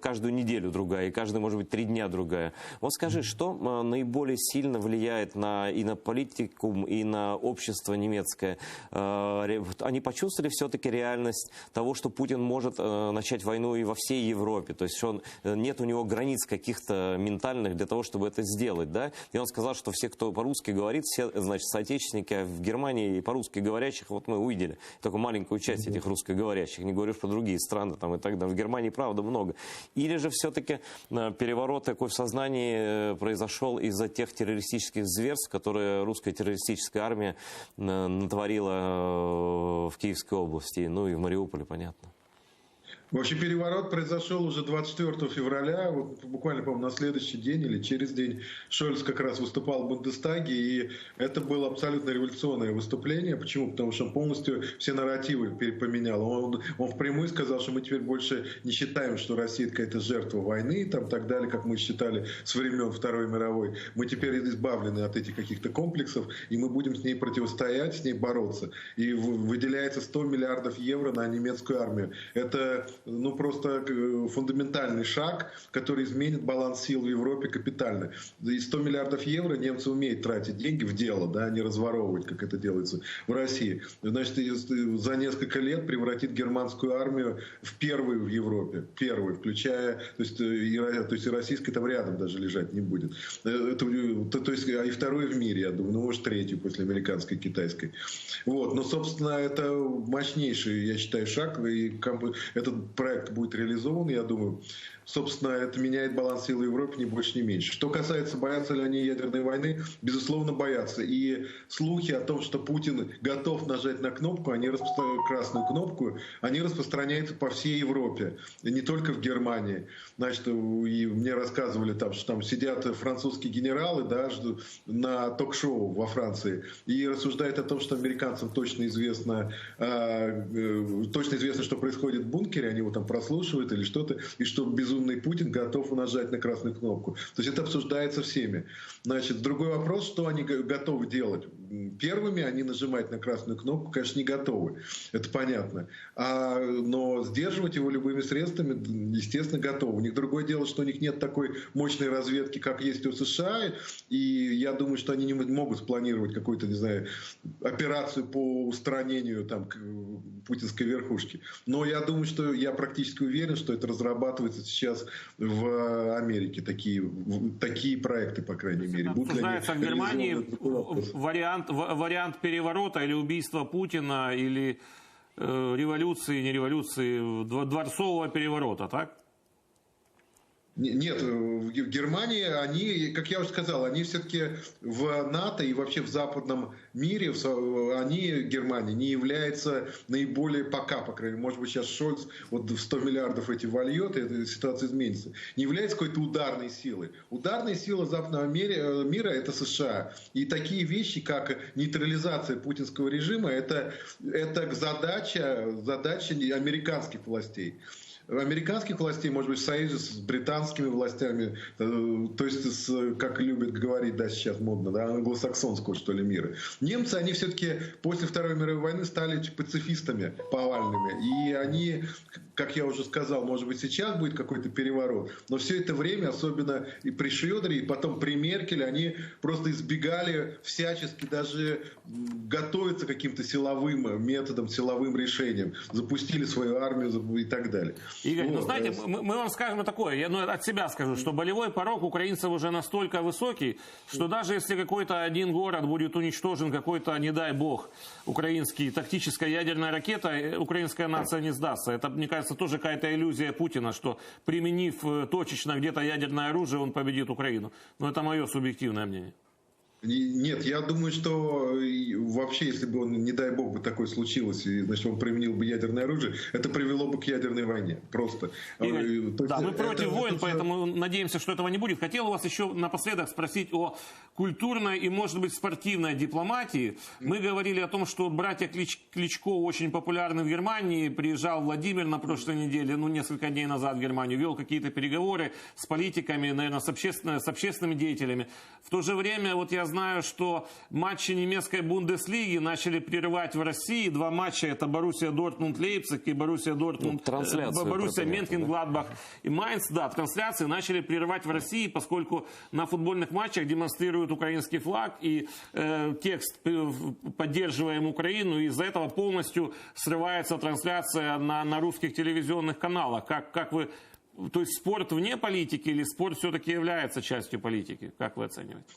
каждую неделю другая, и каждый, может быть, 3 дня другая. Вот скажи, что наиболее сильно влияет и на политикум, и на общество немецкое? Они почувствовали все-таки реальность того, что Путин может начать войну и во всей Европе? То есть нет у него границ каких-то ментальных для того, чтобы это сделать, да? И он сказал, что все, кто по-русски говорит, все, значит, соотечественники в Германии и по-русски говорящих, вот мы увидели только маленькую часть этих русскоговорящих, не говоришь про другие страны там и так далее. В Германии, правда, много. Или же все-таки переворот такой в сознании произошел из-за тех террористических зверств, которые русская террористическая армия натворила в Киевской области, ну и в Мариуполе, понятно. Вообще переворот произошел уже 24 февраля, вот буквально, по-моему, на следующий день или через день Шольц как раз выступал в Бундестаге, и это было абсолютно революционное выступление. Почему? Потому что он полностью все нарративы поменял. Он впрямую сказал, что мы теперь больше не считаем, что Россия какая-то жертва войны и так далее, как мы считали с времен Второй мировой. Мы теперь избавлены от этих каких-то комплексов, и мы будем с ней противостоять, с ней бороться. И выделяется 100 миллиардов евро на немецкую армию. Это ну, просто фундаментальный шаг, который изменит баланс сил в Европе капитально. И 100 миллиардов евро немцы умеют тратить деньги в дело, да, а не разворовывать, как это делается в России. Значит, за несколько лет превратит германскую армию в первую в Европе. Первую, включая, то есть и российская там рядом даже лежать не будет. То есть, и вторую в мире, я думаю, ну, может, третью после американской, китайской. Вот. Но, собственно, это мощнейший, я считаю, шаг, и этот проект будет реализован, я думаю. Собственно, это меняет баланс сил в Европе ни больше, ни меньше. Что касается, боятся ли они ядерной войны, безусловно, боятся. И слухи о том, что Путин готов нажать на кнопку, красную кнопку, они распространяются по всей Европе, не только в Германии. Значит, и мне рассказывали, там, что там сидят французские генералы, да, на ток-шоу во Франции и рассуждают о том, что американцам точно известно, что происходит в бункере, они его там прослушивают или что-то, и что безумный Путин готов нажать на красную кнопку. То есть это обсуждается всеми. Значит, другой вопрос, что они готовы делать. Первыми они нажимать на красную кнопку, конечно, не готовы. Это понятно. Но сдерживать его любыми средствами, естественно, готовы. У них другое дело, что у них нет такой мощной разведки, как есть у США. И я думаю, что они не могут спланировать какую-то, не знаю, операцию по устранению там путинской верхушки. Но я думаю, что я практически уверен, что это разрабатывается сейчас в Америке. Такие проекты, по крайней мере. Обсуждается в Германии вариант переворота или убийства Путина, или революции, не революции, дворцового переворота, так? Нет, в Германии они, как я уже сказал, они все-таки в НАТО и вообще в западном мире, Германия, не является наиболее пока, по крайней мере, может быть, сейчас Шольц вот в 100 миллиардов эти вольет, и эта ситуация изменится, не является какой-то ударной силой. Ударная сила западного мира – это США. И такие вещи, как нейтрализация путинского режима, это задача американских властей. Американских властей, может быть, в союзе с британскими властями, то есть, как любят говорить, да, сейчас модно, да, англосаксонского, что ли, мира. Немцы, они все-таки после Второй мировой войны стали пацифистами повальными. И они, как я уже сказал, может быть, сейчас будет какой-то переворот, но все это время, особенно и при Шрёдере, и потом при Меркеле, они просто избегали всячески даже готовиться к каким-то силовым методам, силовым решениям. Запустили свою армию и так далее. Игорь, ну знаете, мы вам скажем такое, я от себя скажу, что болевой порог украинцев уже настолько высокий, что даже если какой-то один город будет уничтожен, какой-то, не дай бог, украинский тактическая ядерная ракета, украинская нация не сдастся. Это, мне кажется, тоже какая-то иллюзия Путина, что применив точечно где-то ядерное оружие, он победит Украину. Но это мое субъективное мнение. Нет, я думаю, что вообще, если бы он, не дай бог, бы такое случилось, и, значит, он применил бы ядерное оружие, это привело бы к ядерной войне. Просто. Игорь, да, мы против войн, поэтому надеемся, что этого не будет. Хотел у вас еще напоследок спросить о культурной и, может быть, спортивной дипломатии. Мы говорили о том, что братья Кличко очень популярны в Германии. Приезжал Владимир на прошлой неделе, несколько дней назад в Германию, вел какие-то переговоры с политиками, наверное, с общественными деятелями. В то же время, вот я знаю, что матчи немецкой Бундеслиги начали прерывать в России. 2 матча — это Боруссия Дортмунд-Лейпциг и Боруссия Менхенгладбах и Майнц. Да, трансляции начали прерывать в России, поскольку на футбольных матчах демонстрируют украинский флаг и текст «Поддерживаем Украину», и из-за этого полностью срывается трансляция на русских телевизионных каналах. Как вы... То есть спорт вне политики или спорт все-таки является частью политики? Как вы оцениваете?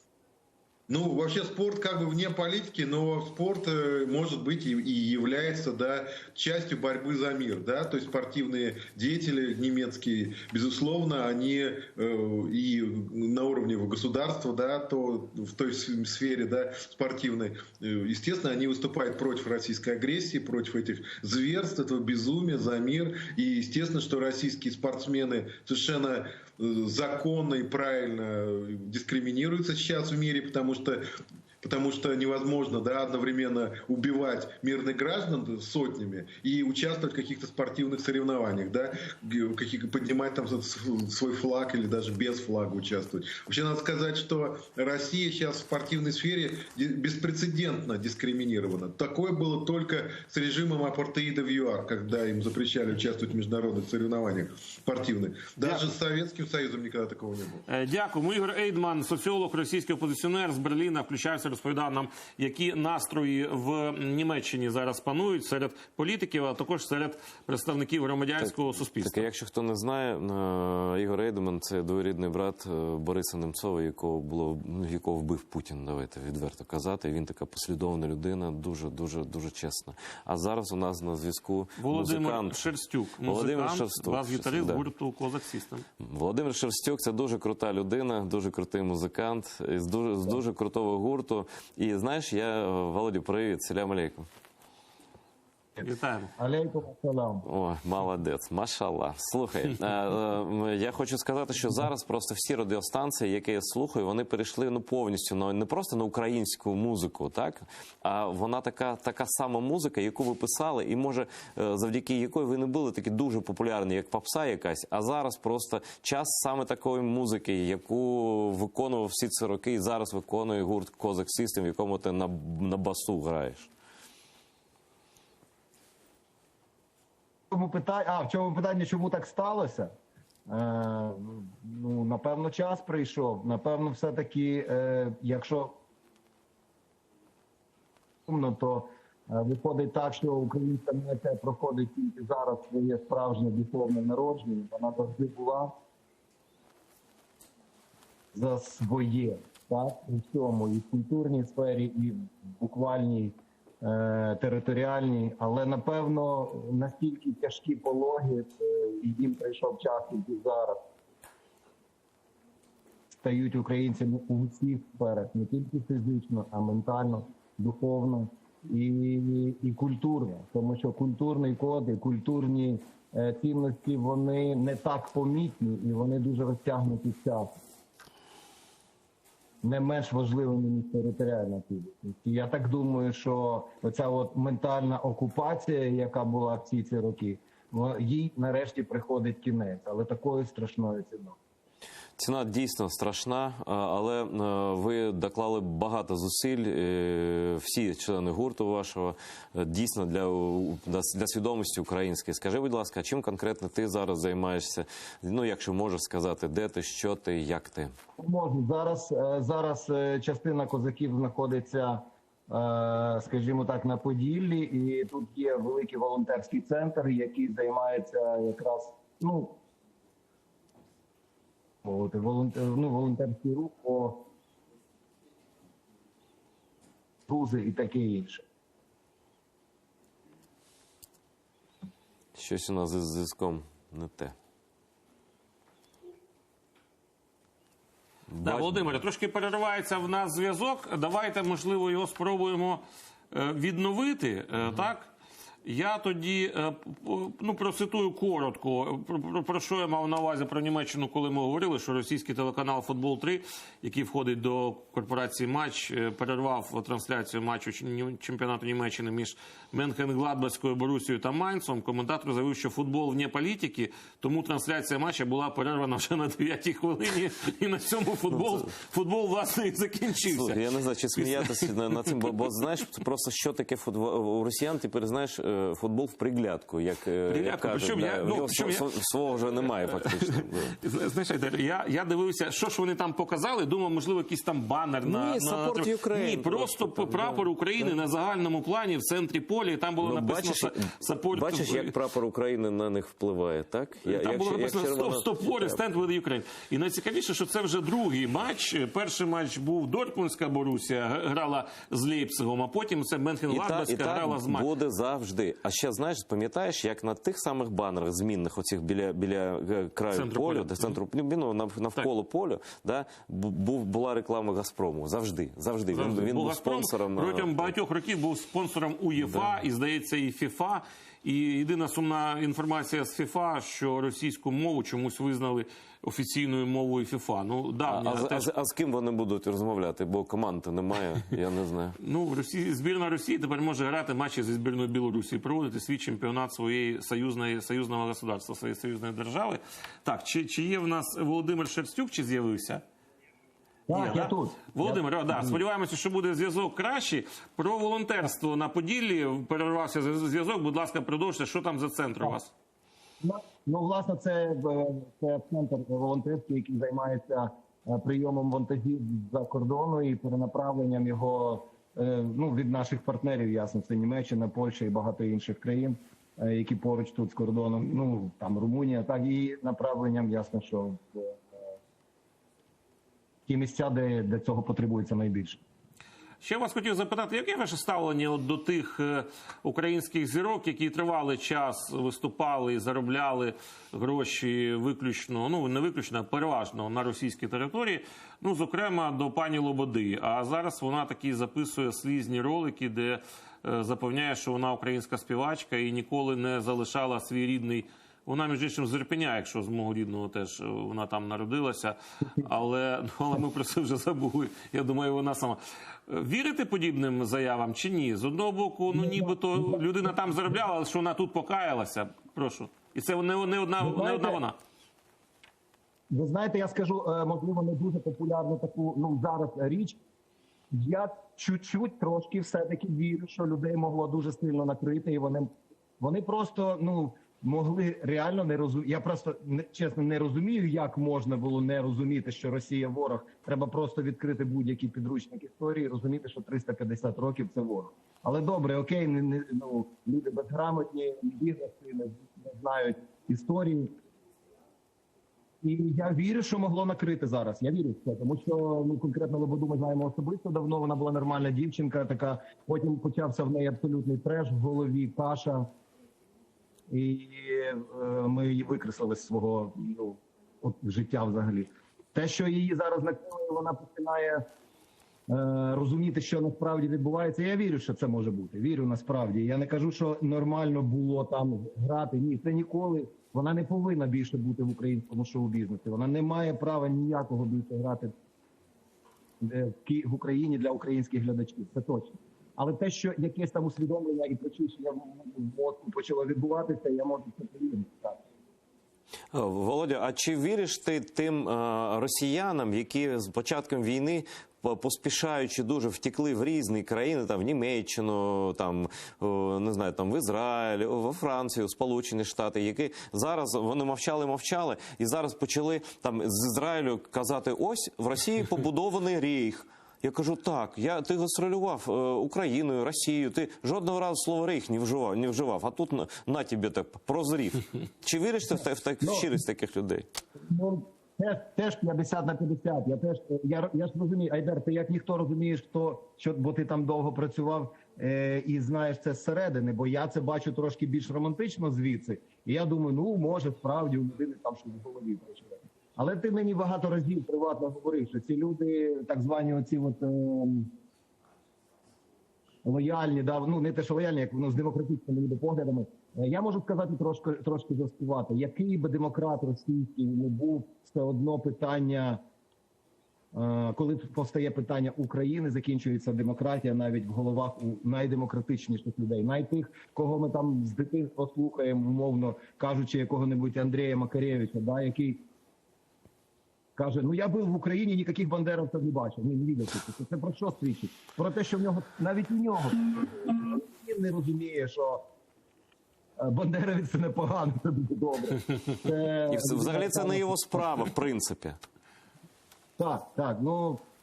Ну, вообще спорт как бы вне политики, но спорт может быть и является, да, частью борьбы за мир, да, то есть спортивные деятели немецкие, безусловно, они и на уровне государства, да, то в той сфере, да, спортивной, естественно, они выступают против российской агрессии, против этих зверств, этого безумия, за мир, и естественно, что российские спортсмены совершенно законно и правильно дискриминируются сейчас в мире, потому потому что невозможно, да, одновременно убивать мирных граждан сотнями и участвовать в каких-то спортивных соревнованиях, да, поднимать там свой флаг или даже без флага участвовать. Вообще надо сказать, что Россия сейчас в спортивной сфере беспрецедентно дискриминирована. Такое было только с режимом апартеида в ЮАР, когда им запрещали участвовать в международных соревнованиях спортивных. Даже с Советским Союзом никогда такого не було. Дякую. Ігор Ейдман, соціолог, російський опозиціонер з Берліна, включався, розповідав нам, які настрої в Німеччині зараз панують серед політиків, а також серед представників громадянського суспільства. Так, якщо хто не знає, Ігор Ейдман – це двоюрідний брат Бориса Немцова, якого вбив Путін, давайте відверто казати. Він така послідовна людина, дуже чесна. А зараз у нас на зв'язку Володимир Шерстюк, музикант, бас-гітарист гурту Козак Сістем. Володимир Шерстюк – це дуже крута людина, дуже крутий музикант, з дуже крутого гурту. І знаєш, Володю, привіт, салям алейкум. Вітаємо. Алейкум ассалам. О, молодець, машаллах. Слухай, я хочу сказати, що зараз просто всі радіостанції, які я слухаю, вони перейшли повністю не просто на українську музику, так? А вона така сама музика, яку ви писали, і може завдяки якої ви не були такі дуже популярні, як попса якась, а зараз просто час саме такої музики, яку виконував всі ці роки, і зараз виконує гурт Козак Сістем, в якому ти на басу граєш. В чому питання, чому так сталося? Напевно, час прийшов. Напевно, все-таки, якщо то виходить так, що українська нація проходить тільки зараз своє справжнє духовне народження. Вона завжди була за своє, так, у всьому, і в культурній сфері, і в буквальній територіальні, але напевно настільки тяжкі пологи, і їм прийшов час, і зараз стають українцями у всіх сферах, не тільки фізично, а ментально, духовно і культурно. Тому що культурний код і культурні цінності, вони не так помітні і вони дуже розтягнуті з часом. Не менш важливими, ніж територіальна цілісність. І я так думаю, що оця ментальна окупація, яка була всі ці роки, їй нарешті приходить кінець, але такою страшною ціною. Ціна дійсно страшна, але ви доклали багато зусиль, всі члени гурту вашого, дійсно для свідомості української. Скажи, будь ласка, чим конкретно ти зараз займаєшся? Якщо можеш сказати, де ти, що ти, як ти? Можу. Зараз частина козаків знаходиться, скажімо так, на Поділлі, і тут є великий волонтерський центр, який займається якраз, волонтерський рух по грузи і таке інше. Щось у нас із зв'язком не те. Володимире, трошки переривається в нас зв'язок. Давайте, можливо, його спробуємо відновити, так? Я тоді процитую коротко, про що я мав на увазі про Німеччину, коли ми говорили, що російський телеканал «Футбол-3», який входить до корпорації «Матч», перервав трансляцію матчу чемпіонату Німеччини між Менхенгладбацькою, Борусією та Майнцем. Коментатор заявив, що футбол вне політики, тому трансляція матчу була перервана вже на 9-й хвилині, і на цьому футбол власне, і закінчився. Слухай, я не знаю, чи сміятися над цим, бо знаєш, просто що таке футбол. У росіян тепер, знаєш, футбол в приглядку, як кажуть. Свого вже немає фактично. Знаєш, я дивився, що ж вони там показали, думав, можливо, якийсь там банер на... Ні, просто прапор України на загальному плані в центрі поля, і там було написано «Support». Бачиш, як прапор України на них впливає, так? Там було написано «Stop war, stand with Ukraine». І найцікавіше, що це вже другий матч. Перший матч був Дортмундська Борусія, грала з Лейпцигом, а потім це Менхенгладбацька грала з Майнцем. І так буде завжди. А ще, знаєш, пам'ятаєш, як на тих самих банерах змінних, оцих біля краю поля, навколо поля, була реклама «Газпрому». Завжди. Він був спонсором. Протягом багатьох років був спонсором УЄФА, і, здається, і ФІФА. І єдина сумна інформація з ФІФА, що російську мову чомусь визнали офіційною мовою ФІФА. Ну, А з ким вони будуть розмовляти? Бо команди немає, я не знаю. Ну, збірна Росії тепер може грати матчі зі збірною Білорусі, проводити свій чемпіонат своєї союзного государства, своєї союзної держави. Так, чи є в нас Володимир Шерстюк, чи з'явився? Так, я тут. Володимир, сподіваємося, що буде зв'язок кращий. Про волонтерство на Поділлі перервався зв'язок. Будь ласка, продовжуйте. Що там за центр у вас? Ну, власне, це центр волонтерський, який займається прийомом вантажів з-за кордону і перенаправленням його від наших партнерів, ясно, це Німеччина, Польща і багато інших країн, які поруч тут з кордоном, ну, там Румунія, так, і направленням, ясно, що в ті місця, де цього потребується найбільше. Ще вас хотів запитати, яке ваше ставлення до тих українських зірок, які тривалий час виступали і заробляли гроші виключно, ну не виключно, а переважно на російській території, ну зокрема до пані Лободи. А зараз вона такі записує слізні ролики, де запевняє, що вона українська співачка і ніколи не залишала свій рідний. Вона, між іншим, з Ірпеня, якщо з мого рідного теж вона там народилася, але ми про це вже забули. Я думаю, вона сама. Вірите подібним заявам чи ні? З одного боку, ну нібито людина там заробляла, але що вона тут покаялася. Прошу. І це не одна вона. Ви знаєте, я скажу, можливо, не дуже популярну таку, зараз річ. Я чуть-чуть трошки все-таки вірю, що людей могло дуже сильно накрити, і вони просто, могли реально не розуміти. Я просто, чесно, не розумію, як можна було не розуміти, що Росія ворог. Треба просто відкрити будь-який підручник історії і розуміти, що 350 років – це ворог. Але добре, окей, люди безграмотні, бізнеси, не знають історії. І я вірю, що могло накрити зараз. Я вірю в це, тому що конкретно Лободу ми знаємо особисто давно. Вона була нормальна дівчинка, така. Потім почався в неї абсолютний треш в голові, каша. І ми її викреслили з свого життя взагалі. Те, що її зараз накрили, вона починає розуміти, що насправді відбувається. Я вірю, що це може бути. Вірю насправді. Я не кажу, що нормально було там грати. Ні, це ніколи. Вона не повинна більше бути в українському шоу-бізнесі. Вона не має права ніякого більше грати в Україні для українських глядачів. Це точно. Але те, що якесь там усвідомлення і прочищення в мозку почало відбуватися, я можу це повірити. Володя, а чи віриш ти тим росіянам, які з початком війни, поспішаючи дуже, втекли в різні країни, там в Німеччину, там не знаю, там в Ізраїль, во Францію, Сполучені Штати, які зараз вони мовчали, і зараз почали там з Ізраїлю казати: ось в Росії побудований рейх. Я кажу: так, ти гастролював Україною, Росією, ти жодного разу слово «рейх» не вживав, а тут на тебе так прозрів. Чи віриш ти в щирість таких людей? Теж 50 на 50. Я ж розумію, Айдар, ти як ніхто розумієш, бо ти там довго працював і знаєш це зсередини, бо я це бачу трошки більш романтично звідси. І я думаю, може справді у людини там щось в голові прочитає. Але ти мені багато разів приватно говорив, що ці люди, так звані оці лояльні, не те, що лояльні, як з демократичними поглядами. Я можу сказати трошки заспівати. Який би демократ російський не був, все одно питання, коли постає питання України, закінчується демократія навіть в головах у найдемократичніших людей. Навіть тих, кого ми там з дитинства слухаємо, умовно кажучи, якого-небудь Андрія Макаревича, який каже: я був в Україні, ніяких бандеровців не бачив. Не відео. Це про що свідчить? Про те, що навіть у нього він не розуміє, що бандеровець – це непогано, це дуже добре. І взагалі це не його справа, в принципі. Так.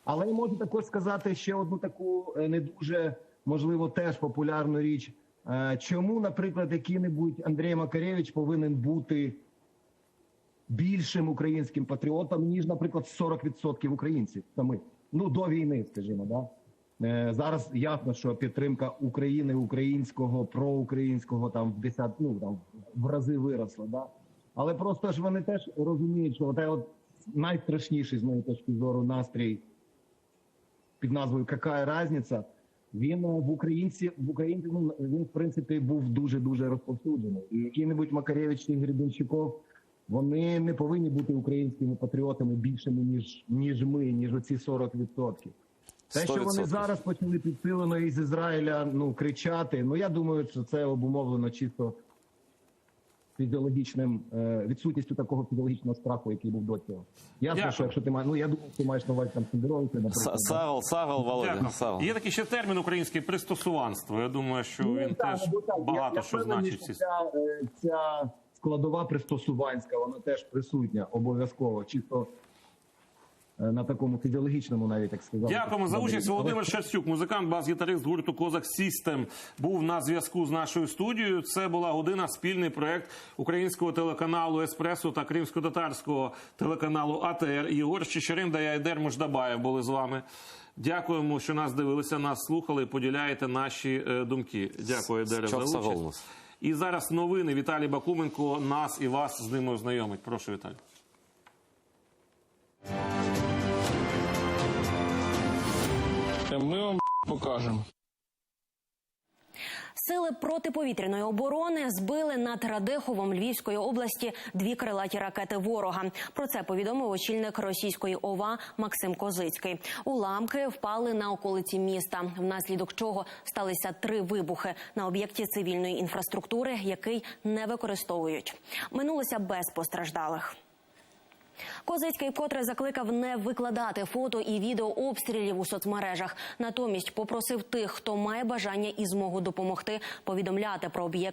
Але я можу також сказати ще одну таку не дуже, можливо, теж популярну річ. Чому, наприклад, який-небудь Андрій Макаревич повинен бути більшим українським патріотом, ніж, наприклад, 40% українців самих. До війни, скажімо, Зараз ясно, що підтримка України, українського, проукраїнського там в рази виросла, Але просто ж вони теж розуміють, що найстрашніший, з моєї точки зору, настрій під назвою «Какая разниця?» Він в українці ну, він в принципі був дуже розповсюджений. І який-небудь Макаревич і Гребенщиков, вони не повинні бути українськими патріотами більшими, ніж оці 40%. Те, що вони 100%. зараз почали підсилено із Ізраїля кричати, я думаю, що це обумовлено чисто фізіологічним, відсутністю такого фізіологічного страху, який був до цього. Ясно, Дякую. що якщо ти маєш, я думаю, ти маєш на увазі там Сидоровича, наприклад. Сагал, Володя, Дякую. Сагал. Є такий ще термін український пристосуванство. Я думаю, що він теж багато що значить. Ця складова пристосуванська, вона теж присутня обов'язково, чисто на такому фізіологічному, навіть так сказати. Дякуємо за участь. Володимир Шерстюк, музикант, бас-гітарист гурту Козак Сістем, був на зв'язку з нашою студією. Це була година, спільний проект українського телеканалу Еспресо та кримсько-татарського телеканалу АТР. Єгор Чечерин та Айдер Муждабаєв були з вами. Дякуємо, що нас дивилися, нас слухали і поділяєте наші думки. Дякую, Айдере, за участь. І зараз новини. Віталій Бакуменко нас і вас з ними ознайомить. Прошу, Віталій. Ми вам покажемо. Сили протиповітряної оборони збили над Радеховом Львівської області 2 крилаті ракети ворога. Про це повідомив очільник російської ОВА Максим Козицький. Уламки впали на околиці міста, внаслідок чого сталися 3 вибухи на об'єкті цивільної інфраструктури, який не використовують. Минулося без постраждалих. Козицький вкотре закликав не викладати фото і відео обстрілів у соцмережах. Натомість попросив тих, хто має бажання і змогу допомогти, повідомляти про об'єкт